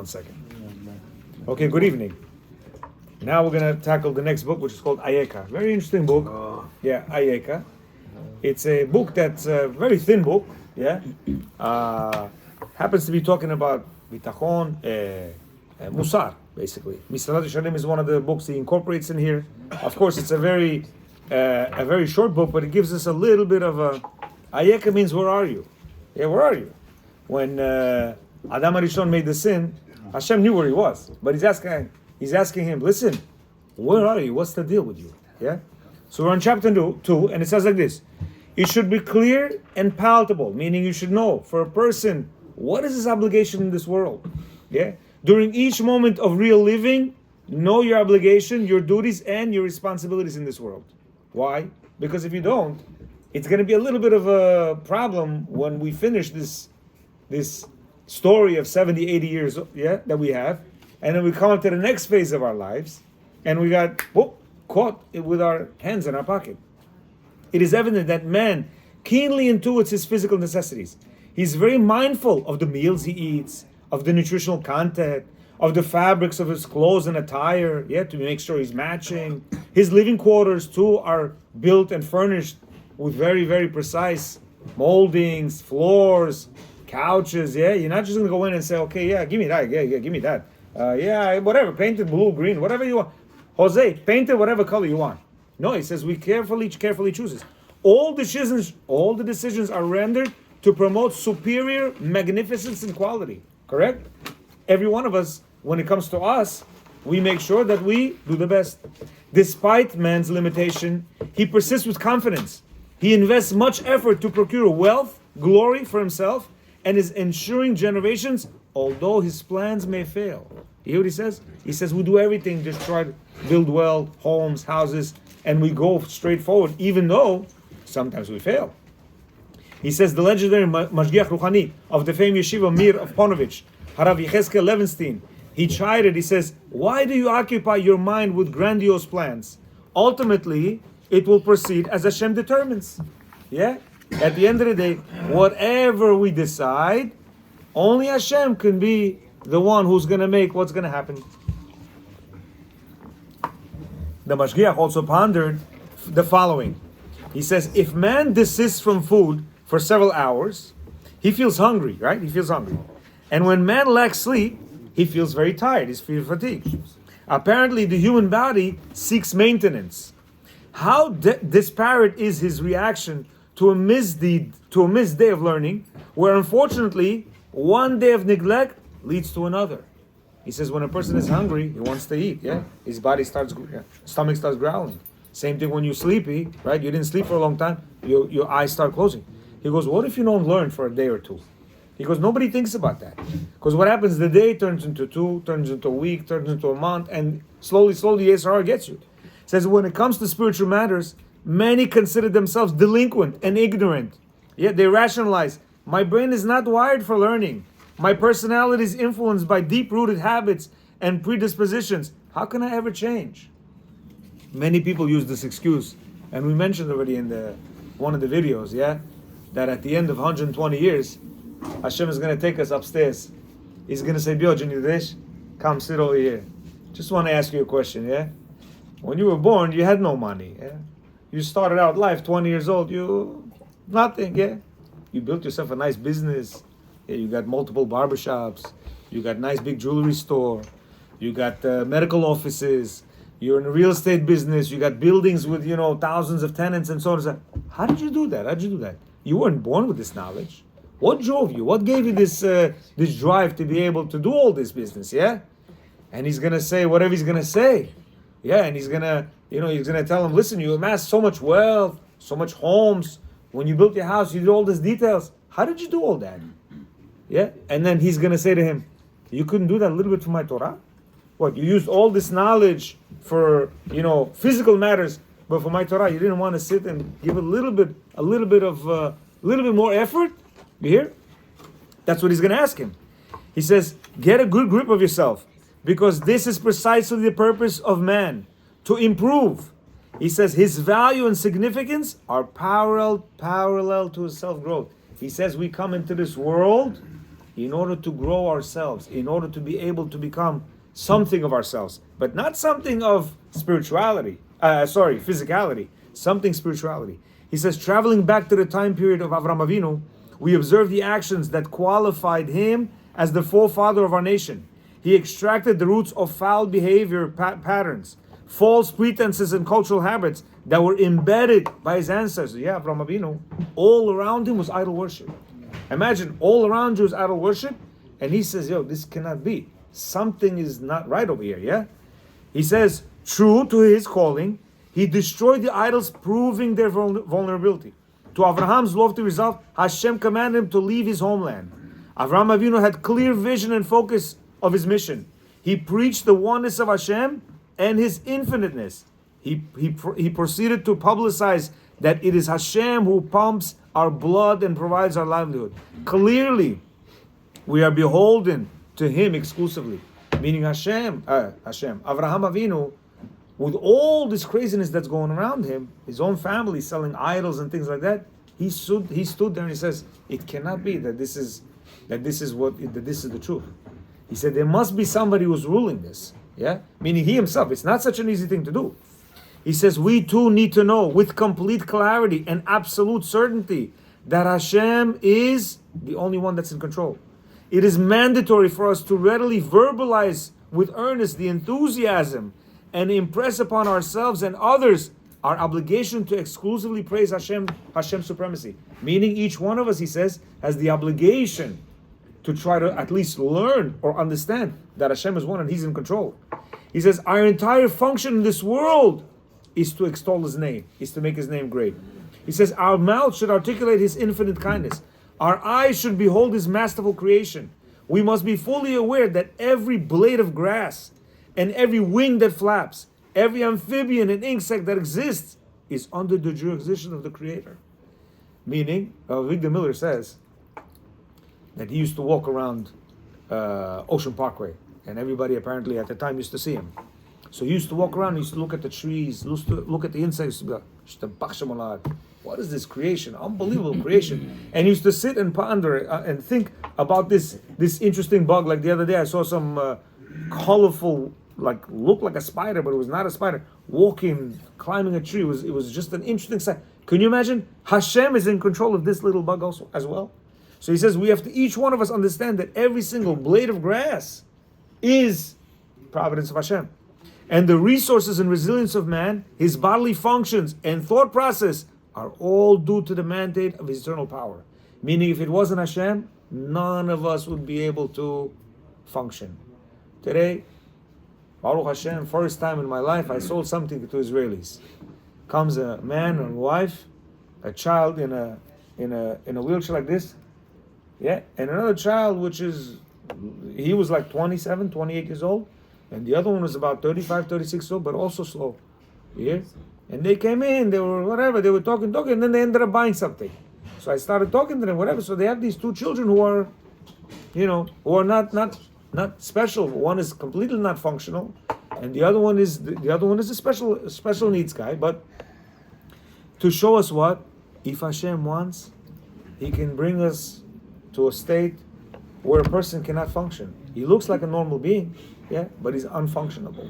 1 second. Okay, good evening. Now we're going to tackle the next book, which is called Ayeka. Very interesting book. Yeah, Ayeka. It's a book that's a very thin book. Yeah. Happens to be talking about bitachon, musar, basically. Misalat Shalim is one of the books he incorporates in here. Of course, it's a very short book, but it gives us a little bit of a. Ayeka means where are you? Yeah, where are you? When Adam Arishon made the sin, Hashem knew where he was, but he's asking him, listen, where are you? What's the deal with you? Yeah. So we're on chapter 2, and it says like this: it should be clear and palatable, meaning you should know for a person what is his obligation in this world. Yeah. During each moment of real living, know your obligation, your duties, and your responsibilities in this world. Why? Because if you don't, it's going to be a little bit of a problem when we finish this story of 70, 80 years, that we have, and then we come up to the next phase of our lives, and we got caught with our hands in our pocket. It is evident that man keenly intuits his physical necessities. He's very mindful of the meals he eats, of the nutritional content, of the fabrics of his clothes and attire, to make sure he's matching. His living quarters, too, are built and furnished with very, very precise moldings, floors, couches. You're not just going to go in and say, okay, give me that, give me that. Whatever, painted blue, green, whatever you want. Jose, paint it whatever color you want. No, he says we carefully chooses. All the decisions are rendered to promote superior magnificence and quality. Correct? Every one of us, when it comes to us, we make sure that we do the best. Despite man's limitation, he persists with confidence. He invests much effort to procure wealth, glory for himself, and is ensuring generations, although his plans may fail. You hear what he says? He says we do everything, just try to build well, homes, houses, and we go straight forward, even though sometimes we fail. He says the legendary Mashgiach Ruchani of the famous yeshiva Mir of Ponovich, Harav Yechezkel Levenstein, he chided, he says, why do you occupy your mind with grandiose plans? Ultimately, it will proceed as Hashem determines. At the end of the day, whatever we decide, only Hashem can be the one who's going to make what's going to happen. The Mashgiach also pondered the following. He says, if man desists from food for several hours, he feels hungry, right? He feels hungry. And when man lacks sleep, he feels very tired. He feels fatigued. Apparently, the human body seeks maintenance. How disparate is his reaction to a missed day of learning, where unfortunately, one day of neglect leads to another. He says when a person is hungry, he wants to eat, his body stomach starts growling. Same thing when you're sleepy, right? You didn't sleep for a long time, your eyes start closing. He goes, what if you don't learn for a day or two? He goes, nobody thinks about that. Because what happens, the day turns into 2, turns into a week, turns into a month, and slowly, Yesar gets you. Says when it comes to spiritual matters, many consider themselves delinquent and ignorant. Yet they rationalize, my brain is not wired for learning. My personality is influenced by deep-rooted habits and predispositions. How can I ever change? Many people use this excuse, and we mentioned already in one of the videos, that at the end of 120 years, Hashem is going to take us upstairs. He's going to say, Biojan Yudesh, come sit over here. Just want to ask you a question, When you were born, you had no money, You started out life 20 years old, nothing, You built yourself a nice business. You got multiple barbershops. You got nice big jewelry store. You got medical offices. You're in the real estate business. You got buildings with, thousands of tenants and so on and so on. How did you do that? You weren't born with this knowledge. What drove you? What gave you this drive to be able to do all this business, And he's going to say whatever he's going to say. And he's going to, he's going to tell him, listen, you amassed so much wealth, so much homes. When you built your house, you did all these details. How did you do all that? And then he's going to say to him, you couldn't do that a little bit for my Torah? What, you used all this knowledge for, physical matters, but for my Torah, you didn't want to sit and give a little bit more effort? You hear? That's what he's going to ask him. He says, get a good grip of yourself, because this is precisely the purpose of man, to improve. He says his value and significance are parallel to his self-growth. He says we come into this world in order to grow ourselves, in order to be able to become something of ourselves, but not something of spirituality, physicality, something spirituality. He says, traveling back to the time period of Avraham Avinu, we observe the actions that qualified him as the forefather of our nation. He extracted the roots of foul behavior patterns, false pretenses and cultural habits that were embedded by his ancestors. Yeah, Avraham Avinu, all around him was idol worship. Imagine, all around you is idol worship, and he says, yo, this cannot be. Something is not right over here, yeah? He says, true to his calling, he destroyed the idols, proving their vulnerability. To Abraham's lofty resolve, Hashem commanded him to leave his homeland. Avraham Avinu had clear vision and focus of his mission. He preached the oneness of Hashem and his infiniteness. He proceeded to publicize that it is Hashem who pumps our blood and provides our livelihood. Clearly, we are beholden to him exclusively. Meaning Avraham Avinu, with all this craziness that's going around him, his own family selling idols and things like that, he stood there and he says, it cannot be that this is the truth. He said there must be somebody who's ruling this. Yeah? Meaning he himself. It's not such an easy thing to do. He says we too need to know with complete clarity and absolute certainty that Hashem is the only one that's in control. It is mandatory for us to readily verbalize with earnest the enthusiasm and impress upon ourselves and others our obligation to exclusively praise Hashem's supremacy. Meaning each one of us, he says, has the obligation to try to at least learn or understand that Hashem is one and he's in control. He says, our entire function in this world is to extol his name, is to make his name great. He says, our mouth should articulate his infinite kindness. Our eyes should behold his masterful creation. We must be fully aware that every blade of grass and every wing that flaps, every amphibian and insect that exists is under the jurisdiction of the Creator. Meaning, Victor Miller says that he used to walk around Ocean Parkway, and everybody apparently at the time used to see him. So he used to walk around, he used to look at the trees, used to look at the insects, what is this creation? Unbelievable creation. And he used to sit and ponder and think about this interesting bug. Like the other day I saw some colorful, looked like a spider, but it was not a spider, climbing a tree. It was just an interesting sight. Can you imagine? Hashem is in control of this little bug also as well. So he says we have to, each one of us, understand that every single blade of grass is providence of Hashem. And the resources and resilience of man, his bodily functions and thought process are all due to the mandate of his eternal power. Meaning if it wasn't Hashem, none of us would be able to function. Today, Baruch Hashem, first time in my life, I sold something to Israelis. Comes a man and wife, a child in a wheelchair like this, yeah, and another child he was like 27, 28 years old, and the other one was about 35, 36 years old, but also slow. Yeah? And they came in, they were talking, and then they ended up buying something. So I started talking to them, whatever. So they have these two children who are not special. One is completely not functional, and the other one is a special needs guy. But to show us what, if Hashem wants, He can bring us to a state where a person cannot function. He looks like a normal being, yeah, but he's unfunctionable.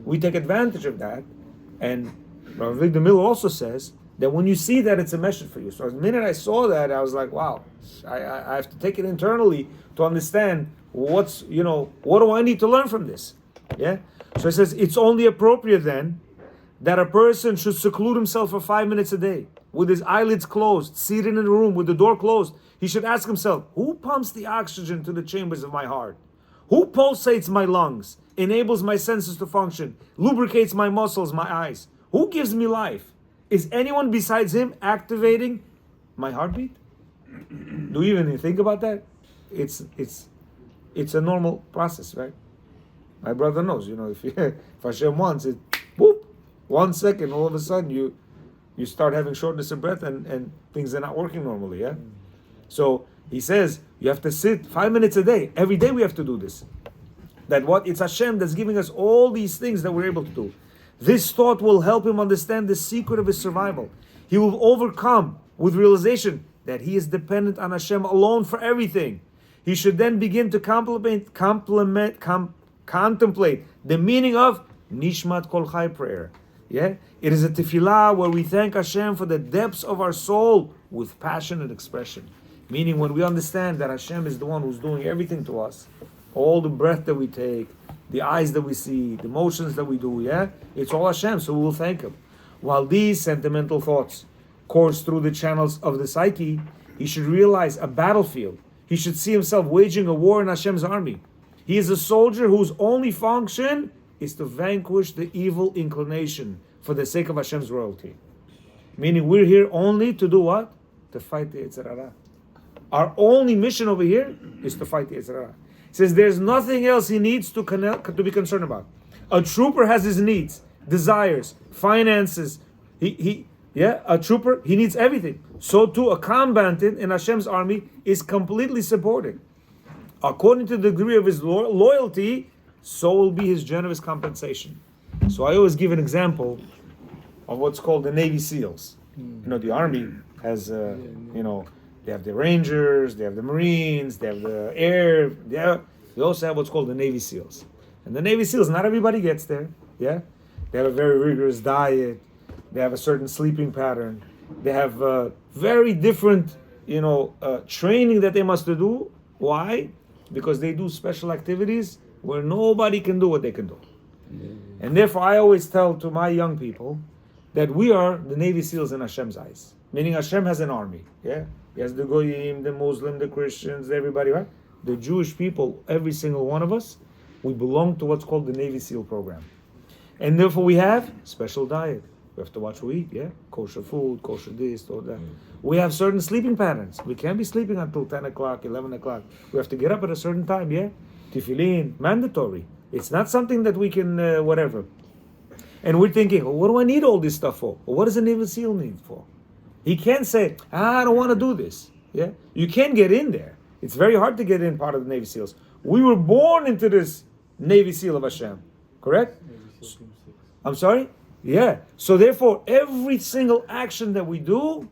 We take advantage of that, and Rav Victor Miller also says that when you see that, it's a message for you. So the minute I saw that, I was like, wow, I have to take it internally to understand what do I need to learn from this? Yeah. So he says it's only appropriate then that a person should seclude himself for 5 minutes a day with his eyelids closed, seated in a room with the door closed. He should ask himself, who pumps the oxygen to the chambers of my heart? Who pulsates my lungs, enables my senses to function, lubricates my muscles, my eyes? Who gives me life? Is anyone besides him activating my heartbeat? Do you even think about that? It's a normal process, right? My brother knows, if Hashem wants it, whoop, 1 second, all of a sudden you start having shortness of breath and things are not working normally, yeah? So he says you have to sit 5 minutes a day. Every day we have to do this. It's Hashem that's giving us all these things that we're able to do. This thought will help him understand the secret of his survival. He will overcome with realization that he is dependent on Hashem alone for everything. he should then begin to contemplate the meaning of Nishmat Kol Chai prayer. Yeah, it is a tefillah where we thank Hashem for the depths of our soul with passion and expression. Meaning, when we understand that Hashem is the one who's doing everything to us, all the breath that we take, the eyes that we see, the motions that we do, yeah, it's all Hashem. So we will thank Him. While these sentimental thoughts course through the channels of the psyche, he should realize a battlefield. He should see himself waging a war in Hashem's army. He is a soldier whose only function is to vanquish the evil inclination for the sake of Hashem's royalty. Meaning we're here only to do what? To fight the Yetzer Hara. Our only mission over here is to fight the Yetzer Hara. He says there's nothing else he needs to be concerned about. A trooper has his needs, desires, finances. A trooper, he needs everything. So too, a combatant in Hashem's army is completely supported. According to the degree of his loyalty, so will be his generous compensation. So I always give an example of what's called the Navy SEALs. You know, the Army has, they have the Rangers, they have the Marines, they have the Air, they also have what's called the Navy SEALs. And the Navy SEALs, not everybody gets there, yeah? They have a very rigorous diet, they have a certain sleeping pattern, they have very different, training that they must do. Why? Because they do special activities where nobody can do what they can do. And therefore, I always tell to my young people that we are the Navy SEALs in Hashem's eyes. Meaning Hashem has an army, yeah? He has the Goyim, the Muslim, the Christians, everybody, right? The Jewish people, every single one of us, we belong to what's called the Navy SEAL program. And therefore we have special diet. We have to watch what we eat, yeah? Kosher food, kosher this, all that. We have certain sleeping patterns. We can't be sleeping until 10 o'clock, 11 o'clock. We have to get up at a certain time, yeah? Tefillin, mandatory. It's not something that we can, whatever. And we're thinking, what do I need all this stuff for? What does a Navy SEAL need for? He can't say, I don't want to do this. Yeah, you can't get in there. It's very hard to get in part of the Navy SEALs. We were born into this Navy SEAL of Hashem, correct? I'm sorry? Yeah. So therefore, every single action that we do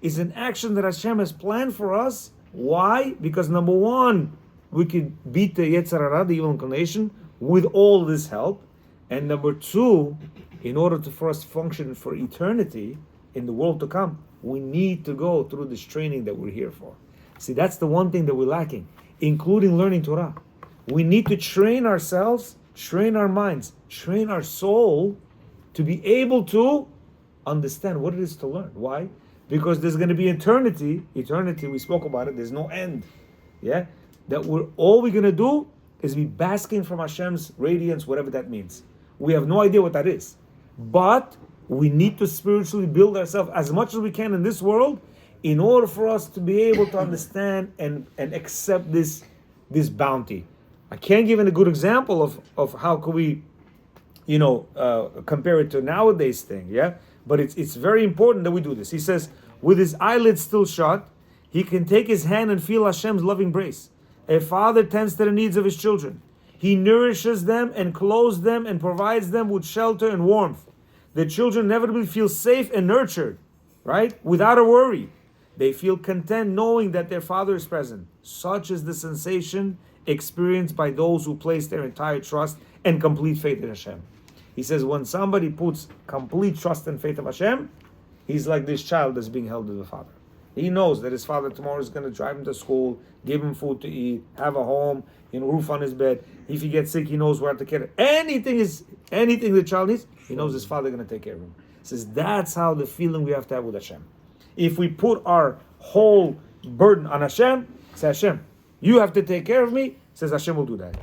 is an action that Hashem has planned for us. Why? Because number one, we could beat the Yetzer Hara, the evil inclination, with all this help. And number two, in order for us to function for eternity in the world to come, we need to go through this training that we're here for. See, that's the one thing that we're lacking, including learning Torah. We need to train ourselves, train our minds, train our soul to be able to understand what it is to learn. Why? Because there's going to be eternity. Eternity, we spoke about it, there's no end. Yeah? That all we're going to do is be basking from Hashem's radiance, whatever that means. We have no idea what that is. But we need to spiritually build ourselves as much as we can in this world in order for us to be able to understand and accept this bounty. I can't give a good example of how could we, compare it to nowadays thing, yeah? But it's very important that we do this. He says, with his eyelids still shut, he can take his hand and feel Hashem's loving embrace. A father tends to the needs of his children. He nourishes them and clothes them and provides them with shelter and warmth. The children inevitably feel safe and nurtured, right? Without a worry. They feel content knowing that their father is present. Such is the sensation experienced by those who place their entire trust and complete faith in Hashem. He says when somebody puts complete trust and faith in Hashem, he's like this child that's being held to the father. He knows that his father tomorrow is going to drive him to school, give him food to eat, have a home, roof on his bed. If he gets sick, he knows where to care. Anything the child needs, he knows his father is going to take care of him. He says that's how the feeling we have to have with Hashem. If we put our whole burden on Hashem, say Hashem, you have to take care of me, says Hashem will do that.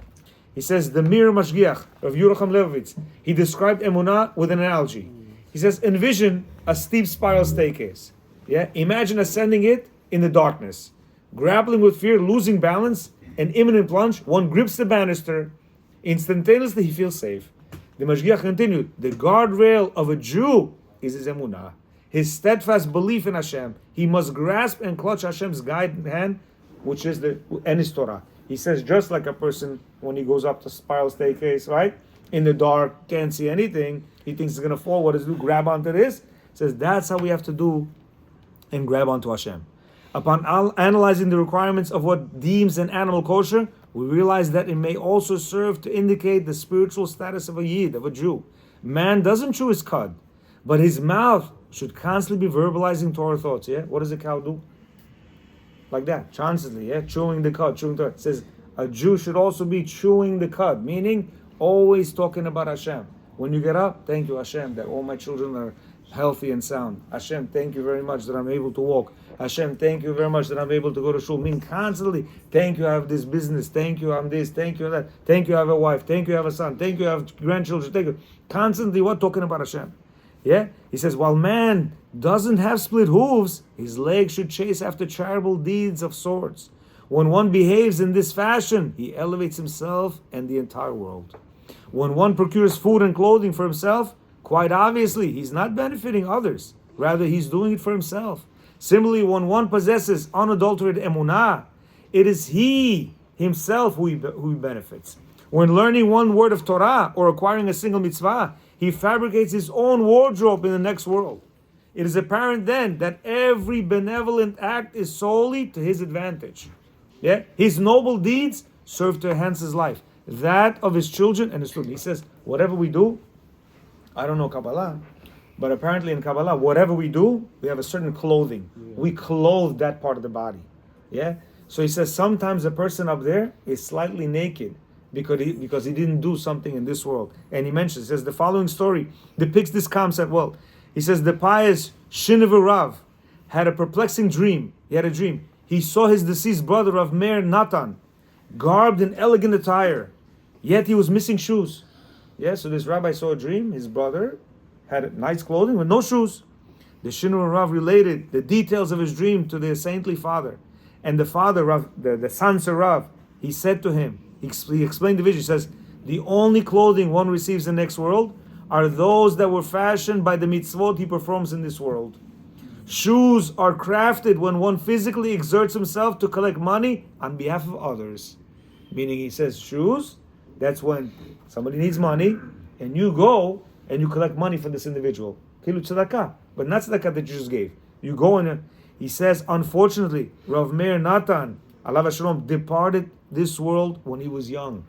He says the Mir Mashgiach of Yerucham Levovitz, he described Emunah with an analogy. He says envision a steep spiral staircase. Yeah, imagine ascending it in the darkness, grappling with fear, losing balance, an imminent plunge. One grips the banister, instantaneously he feels safe. The Mashgiach continued, the guardrail of a Jew is his emunah, his steadfast belief in Hashem. He must grasp and clutch Hashem's guiding hand, which is and his Torah. He says just like a person when he goes up the spiral staircase, right? In the dark, can't see anything, he thinks he's going to fall. What does he do? Grab onto this? He says that's how we have to do and grab onto Hashem. Upon analyzing the requirements of what deems an animal kosher, we realize that it may also serve to indicate the spiritual status of a Yid, of a Jew. Man doesn't chew his cud, but his mouth should constantly be verbalizing Torah thoughts. Yeah, what does a cow do? Like that, constantly. Yeah, chewing the cud, chewing Torah. It says a Jew should also be chewing the cud, meaning always talking about Hashem. When you get up, thank you Hashem that all my children are healthy and sound. Hashem, thank you very much that I'm able to walk. Hashem, thank you very much that I'm able to go to shul. Mean constantly, thank you I have this business. Thank you I'm this. Thank you that. Thank you I have a wife. Thank you I have a son. Thank you I have grandchildren. Thank you. Constantly what? Talking about Hashem. Yeah? He says, while man doesn't have split hooves, his legs should chase after charitable deeds of sorts. When one behaves in this fashion, he elevates himself and the entire world. When one procures food and clothing for himself, quite obviously, he's not benefiting others. Rather, he's doing it for himself. Similarly, when one possesses unadulterated emunah, it is he himself who he benefits. When learning one word of Torah or acquiring a single mitzvah, he fabricates his own wardrobe in the next world. It is apparent then that every benevolent act is solely to his advantage. Yeah, his noble deeds serve to enhance his life, that of his children and his children. He says, whatever we do, I don't know Kabbalah, but apparently in Kabbalah, whatever we do, we have a certain clothing. We clothe that part of the body. Yeah? So he says sometimes a person up there is slightly naked because he didn't do something in this world. And he mentions, he says the following story depicts this concept well. He says the pious Shiniver Rav had a perplexing dream. He had a dream. He saw his deceased brother of Meir Natan, garbed in elegant attire, yet he was missing shoes. Yeah, so this rabbi saw a dream. His brother had nice clothing with no shoes. The Shiniver Rav related the details of his dream to the saintly father. And the father, Rav, the son Rav, he said to him, he explained the vision. He says, the only clothing one receives in the next world are those that were fashioned by the mitzvot he performs in this world. Shoes are crafted when one physically exerts himself to collect money on behalf of others. Meaning he says shoes, that's when somebody needs money and you go and you collect money for this individual. Kilu tzedakah, but not tzedakah that you just gave. You go and he says, unfortunately, Rav Meir Natan, alav hashalom, departed this world when he was young.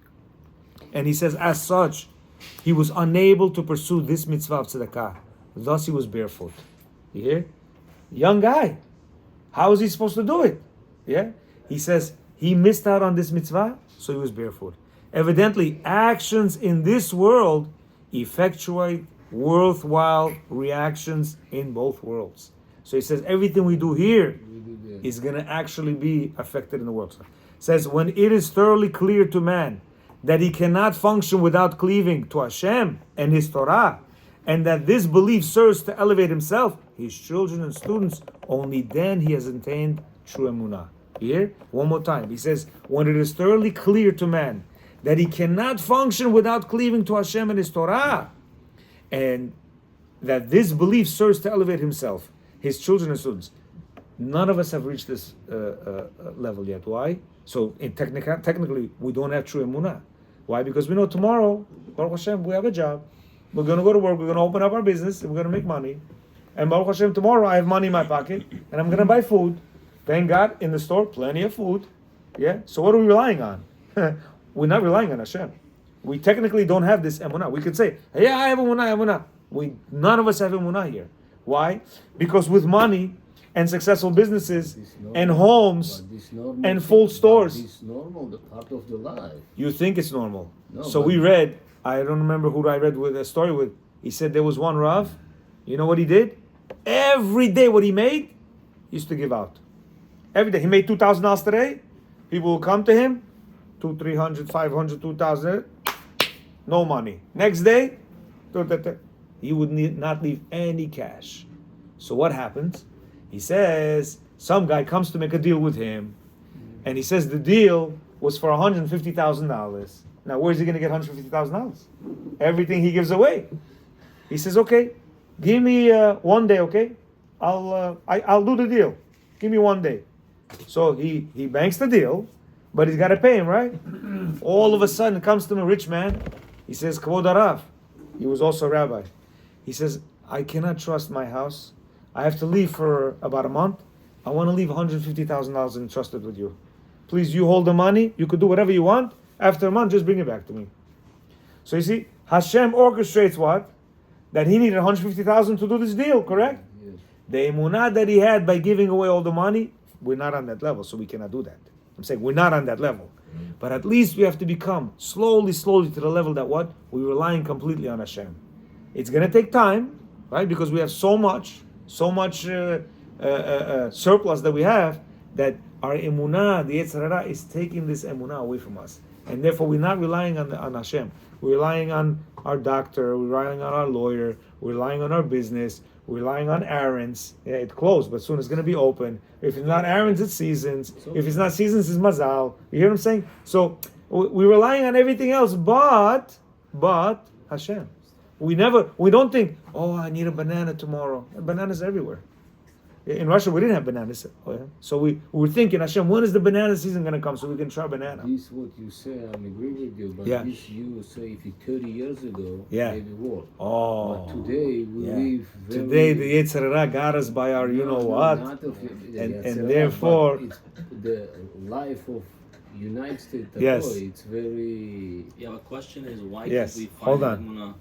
And he says, as such, he was unable to pursue this mitzvah of tzedakah. Thus he was barefoot. You hear? Young guy. How is he supposed to do it? Yeah? He says, he missed out on this mitzvah, so he was barefoot. Evidently, actions in this world effectuate worthwhile reactions in both worlds. So he says, everything we do here is going to actually be affected in the world. Says, when it is thoroughly clear to man that he cannot function without cleaving to Hashem and His Torah, and that this belief serves to elevate himself, his children and students, only then he has attained true emunah. Here, one more time. He says, when it is thoroughly clear to man that he cannot function without cleaving to Hashem and His Torah, and that this belief serves to elevate himself, his children and students. None of us have reached this level yet. Why? So technically, we don't have true emunah. Why? Because we know tomorrow, Baruch Hashem, we have a job. We're going to go to work. We're going to open up our business. And we're going to make money. And Baruch Hashem, tomorrow I have money in my pocket. And I'm going to buy food. Thank God, in the store, plenty of food. Yeah? So what are we relying on? We're not relying on Hashem. We technically don't have this emunah. We could say, yeah, I have emunah. None of us have emunah here. Why? Because with money and successful businesses and homes and full stores. It's normal, the part of the life. You think it's normal. No, so we read, I don't remember who I read with a story with. He said there was one Rav. You know what he did? Every day what he made, he used to give out. Every day. He made $2,000 today. People will come to him. 200, 300, 500, 2,000. No money. Next day, he would not leave any cash. So what happens? He says, some guy comes to make a deal with him. And he says the deal was for $150,000. Now, where's he going to get $150,000? Everything he gives away. He says, okay, give me 1 day, okay? I'll do the deal. Give me 1 day. So he banks the deal, but he's got to pay him, right? All of a sudden comes to him a rich man. He says, Kvod Harav. He was also a rabbi. He says, I cannot trust my house. I have to leave for about a month. I want to leave $150,000 entrusted with you. Please, you hold the money. You could do whatever you want. After a month, just bring it back to me. So you see, Hashem orchestrates what? That he needed 150,000 to do this deal, correct? Yes. The emunah that he had by giving away all the money, we're not on that level, so we cannot do that. I'm saying we're not on that level. But at least we have to become slowly to the level that what? We're relying completely on Hashem. It's going to take time, right? Because we have so much surplus that we have, that our emunah, the Yetzer Hara, is taking this emunah away from us. And therefore we're not relying on Hashem. We're relying on our doctor, we're relying on our lawyer, we're relying on our business, we're relying on errands. Yeah, it closed, but soon it's going to be open. If it's not errands, it's seasons. If it's not seasons, it's mazal. You hear what I'm saying? So we're relying on everything else, but Hashem. We don't think, oh, I need a banana tomorrow. Bananas everywhere. In Russia, we didn't have bananas. So we were thinking, Hashem, when is the banana season going to come so we can try banana? This what you say, I'm agree with you, but Yeah. this you say if it 30 years ago, Yeah. maybe work. Oh. But today we Yeah. live very... Today the Yetzer Hara got us by our you know what. Not of the And Yetzer Hara, therefore- but it's the life of United States, Yes. it's very... Yeah, the question is why Yes. can't we find Hold on. Emunah